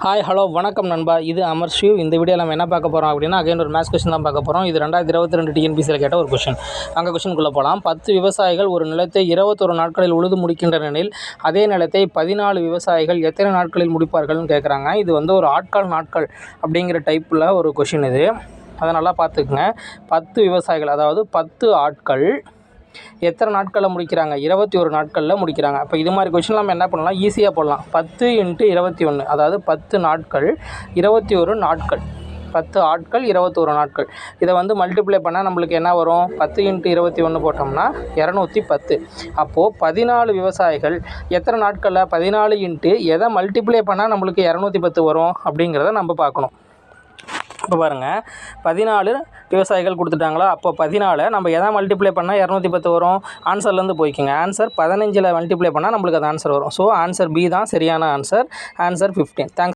Hi hello வணக்கம் நண்பா. இது அமர் ஷிவ். இந்த வீடியோவில் நம்ம என்ன பார்க்க போகிறோம் அப்படின்னா, அகைன் ஒரு மேத்ஸ் கொஸ்டின் தான் பார்க்க போகிறோம். இது 2022 டிஎன்பிசியில் கேட்ட ஒரு கொஸ்டின். அங்கே கொஸ்டினுக்குள்ளே போகலாம். 10 விவசாயிகள் ஒரு நிலத்தை 21 நாட்களில் உழுது முடிக்கின்றனில் அதே நிலத்தை 14 விவசாயிகள் எத்தனை நாட்களில் முடிப்பார்கள்னு கேட்குறாங்க. இது வந்து ஒரு நாட்கள் அப்படிங்கிற டைப்பில் ஒரு கொஸ்டின் இது. அதை நல்லா பார்த்துக்குங்க. 10 விவசாயிகள், அதாவது 10 ஆட்கள் எத்தனை நாட்களில் முடிக்கிறாங்க? 21 நாட்களில் முடிக்கிறாங்க. இப்போ இது மாதிரி கொஸ்டின் நம்ம என்ன பண்ணலாம், ஈஸியாக போடலாம். 10 × 21, அதாவது 10 நாட்கள் 21 நாட்கள். 10 ஆட்கள் 21 நாட்கள். இதை வந்து மல்டிப்ளை பண்ணால் நம்மளுக்கு என்ன வரும்? 10 × 21 போட்டோம்னா 210. அப்போது 14 விவசாயிகள் எத்தனை நாட்களில் 14 எதை மல்டிப்ளை பண்ணால் நம்மளுக்கு 210 வரும் அப்படிங்கிறத நம்ம பார்க்கணும். இப்போ பாருங்கள், 14 விவசாயிகள் கொடுத்துட்டாங்களா? அப்போ 14 நம்ம எதை மல்டிப்ளை பண்ணால் 210 வரும்? ஆன்சர்லேருந்து போய்க்குங்க. ஆன்சர் 15 மல்டிப்ளை பண்ணால் நம்மளுக்கு அது ஆன்சர் வரும். ஸோ ஆன்சர் பி தான் சரியான ஆன்சர். ஆன்சர் 15. தேங்க்ஸ்.